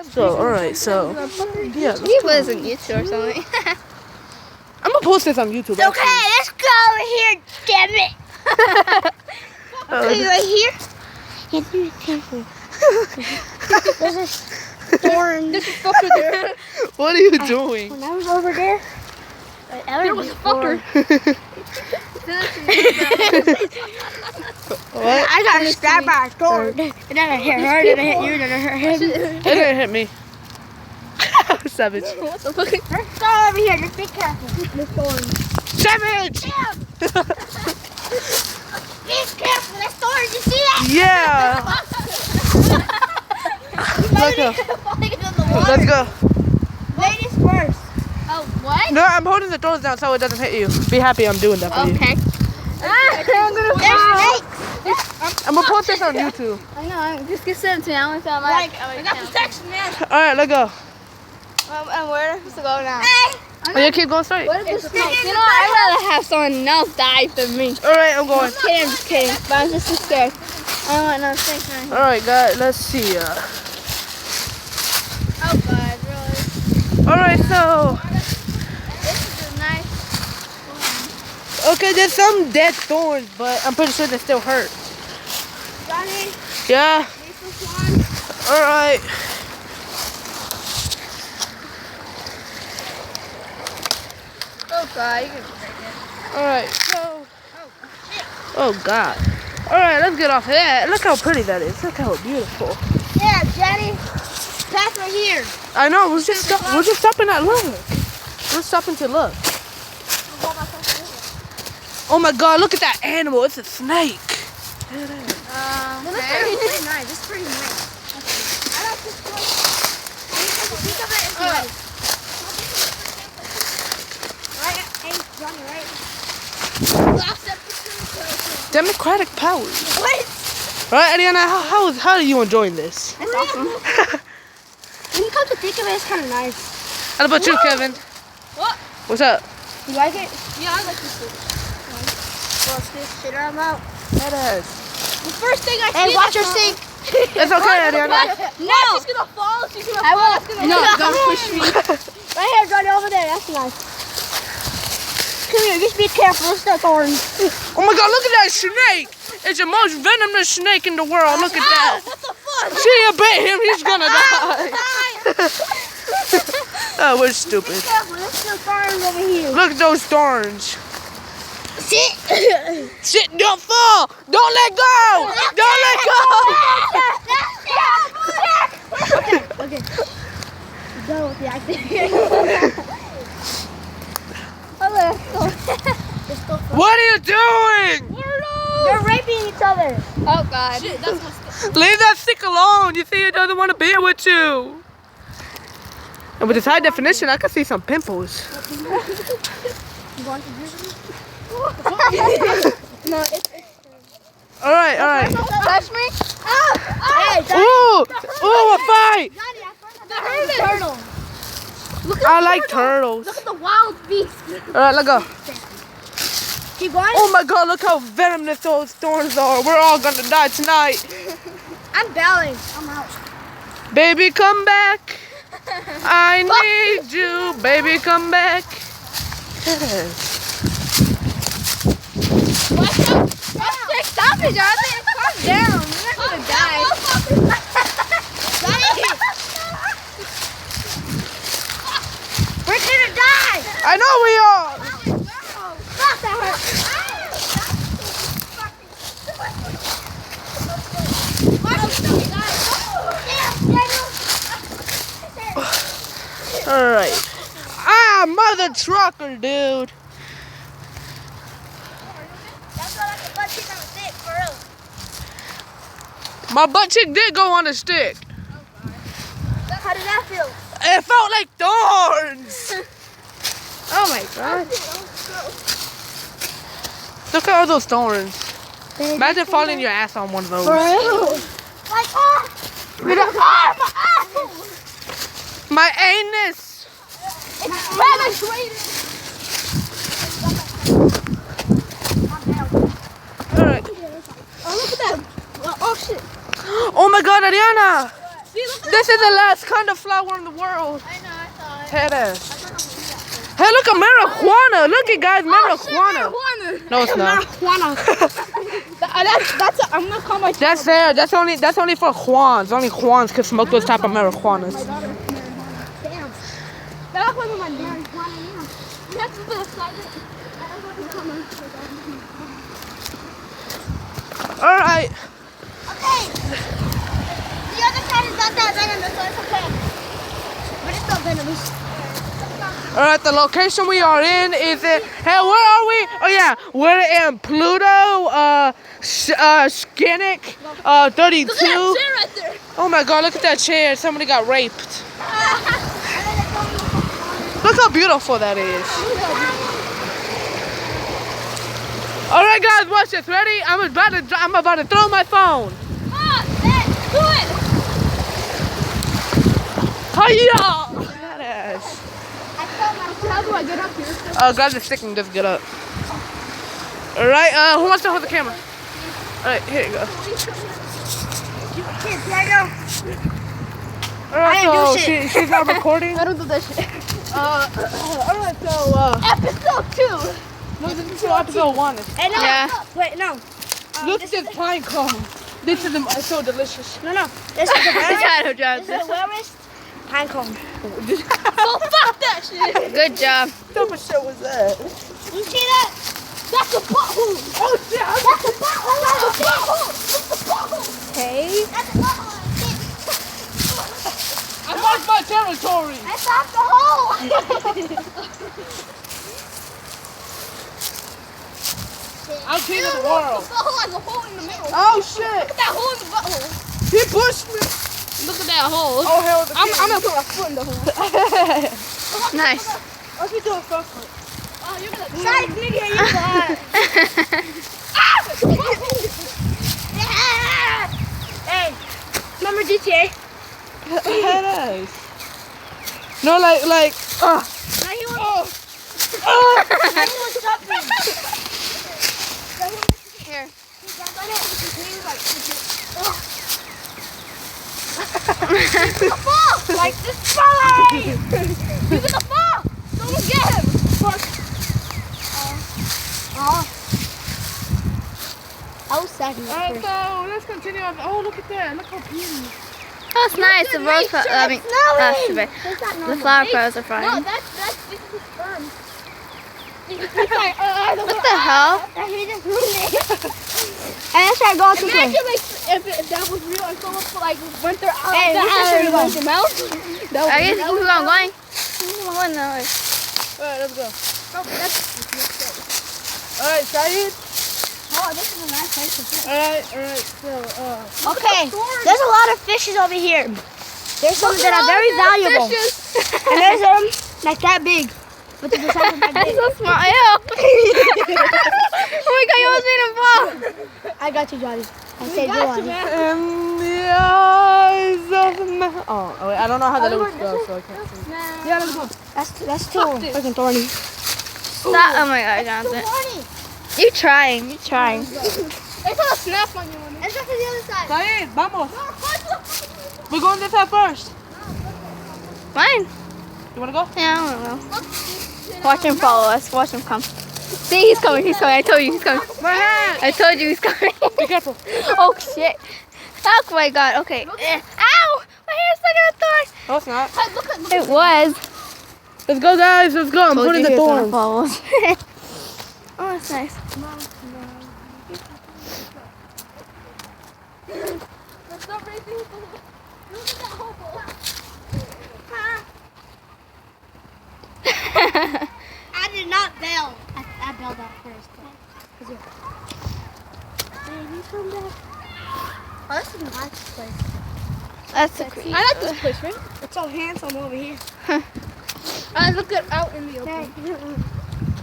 Let's go. Alright, so. Yeah. You put this on YouTube or something. I'm gonna post this on YouTube. Okay, let's go over here, damn it. Okay, right here. There's a thorn. This is fucker there. What are you doing? When I was over there, There was a fucker. What? I got stabbed by a thorn. And then I hit her, then I hit you, then I hit him. It didn't hit me. Savage. What the fuck? Let's go over here, just be careful. The thorn. Savage! Be careful, that thorn, you see that? Yeah! Let's go. Let's go. Ladies first. Oh, what? No, I'm holding the thorns down so it doesn't hit you. Be happy I'm doing that for you. Okay. There's snakes. I'm gonna post this on YouTube. I know. Just get sent to me. I want to tell my. I got protection, man. Alright, let's go. And where am I supposed to go now? Hey. Are you keep going straight? What if the snake? You know, I'd rather have someone else die than me. Alright, I'm going. I'm just kidding. But I'm just too scared. I don't want no snakes right here. Alright, guys, let's see. Oh, God, really? Alright, so. This is a nice one. Okay, there's some dead thorns, but I'm pretty sure they still hurt. Johnny, Yeah? this one. Alright. Oh, God, you can break it. Alright, so. Oh, God. Alright, let's get off of that. Look how pretty that is. Look how beautiful. Yeah, Johnny. Pass right here. I know, we're just stopping at look. We're stopping to look. Oh my God, look at that animal. It's a snake. It looks pretty nice. It's pretty nice. I like this one. Think of it as nice. Right? Hey, Johnny, right? Democratic power. What? Right, Adrianna, how are you enjoying this? That's awesome. When you come to think of it, it's kind of nice. How about you, Kevin? What? What's up? You like it? Yeah, I like this one. Bust this shit out of my mouth. That is. The first thing I see. Hey, watch your sink. It's okay, Adrianna. No! She's gonna fall. She's gonna fall. I will. No, don't push me. Right here, Johnny, over there. That's nice. Come here, just be careful. It's the thorns. Oh my God, look at that snake. It's the most venomous snake in the world. Look at that. What the fuck? See, you bit him, he's gonna die. Oh, we're stupid. Be careful. There's still thorns over here. Look at those thorns. Sit. Sit, don't fall. Don't let go. Don't let go. Okay. Go with the acting. What are you doing? They're raping each other. Oh, God. Shit, that's what's Leave that stick alone. You see, it doesn't want to be with you. And with this high definition, I can see some pimples. You want to do this? No, it's All right. touch me? Hey, Johnny. Ooh, a fight. Johnny, I The herd turtle. I like turtles. Look at the wild beast. All right, let's go. Keep going. Oh my God, look how venomous those thorns are. We're all gonna die tonight. I'm bowing. I'm out. Baby, come back. I need you. Baby, come back. Yes. Watch out. Stop it, Jonathan. Calm down. You're not gonna die. We're gonna die. I know we are. Stop that hurt. All right. Ah, mother trucker, dude. That's not like a butt cheek on a stick, for real. My butt cheek did go on a stick. How did that feel? It felt like thorns. Oh my God. Look at all those thorns. Imagine falling your ass on one of those. For real? Like, my asshole. My anus. It's penetrated. All right. Oh, look at that. Oh, shit. Oh my God, Adrianna. See, look at this is the last kind of flower in the world. I know, I thought. Head ass. Hey, look at marijuana. Look at guys, marijuana. No, it's not. I'm gonna call my That's there. That's only for Juans. Only Juans can smoke those type of marijuanas. Damn. That's one of my names. That's the All right. Okay. The other side is not that venomous, so it's okay. But it's still venomous. All right. The location we are in is in. Hey, where are we? Oh yeah, we're in Pluto. Skinnick. 32. Look at that chair right there. Oh my God! Look at that chair. Somebody got raped. Look how beautiful that is. All right, guys, watch this. Ready? I'm about to throw my phone. Do it. Hiya! That ass. How do I get up here? Guys, it's sticking. Just get up. All right. Who wants to hold the camera? All right, here you go. Kids, here I go. All right, I didn't do so shit. she's not recording. I don't do that shit. All right, so Episode 2. no, this is episode 1. Hey, no. Yeah. Wait, no. Look at this pine cone. This is it's so delicious. No. This is the Shadow This is the rarest pine cone. So fuck that shit. Good job. What type of shit was that? You see that? That's a butthole. Oh shit! That's a butthole. That's a butthole. That's a butthole. Hey. That's a butthole. I marked my territory. I found the hole. I'm king of the world. The butthole has a hole in the middle. Oh shit! Look at that hole in the butthole. He pushed me. Look at that hole. Oh hell, the I'm gonna put my foot in the hole. Nice. Let's do it first. Oh, you're gonna Sorry, nigga, you got. Hey, remember GTA? That ass. No, like. Now he wants. Now he wants something. Here. Like this fine. He's in the fall. Someone get him. I was second. Alright, so let's continue on. Oh, look at that. Look how beautiful. That's nice. The rose. I mean, stupid. The flower petals are fine. No, that's this is sperm. What the hell? He just ruined it. And let's try to go to Imagine like if that was real and someone like went their eye. Hey, their this is eye pretty and long. went their mouth. I guess keep on going. Alright, let's go. Alright, Saeed. Oh, this is a nice place to sit. Alright, so, Okay, there's a lot of fishes over here. There's some that are very valuable. And there's like that big. But the size of that That's big. so small. Ew. Oh my god, you almost made him fall. I got you, Johnny. I said you on. in the eyes of man. Oh, wait, I don't know how the lyrics go, so I can't sing. Yeah, let's go. That's too freaking thorny. Stop. Oh my god, Jonathan. You trying. It's gonna Snap on you. Let's go to the other side. Saeed, vamos. We're going this side first. Fine. You wanna go? Yeah, I don't know. Watch him follow us. Watch him come. See, he's coming. He's coming. I told you he's coming. My hand. I told you he's coming. Be careful. Oh shit. Oh my god. Okay. Ow! My hair's stuck in a thorn. No, it's not. It was. Let's go, guys. Let's go. I'm Told putting you the he was gonna thorns. fall. Oh, that's nice. I did not bail. I bailed out first. Oh, this is a nice place. That's a creep. I like this place, right? It's so handsome over here. I look it out in the open. Hey.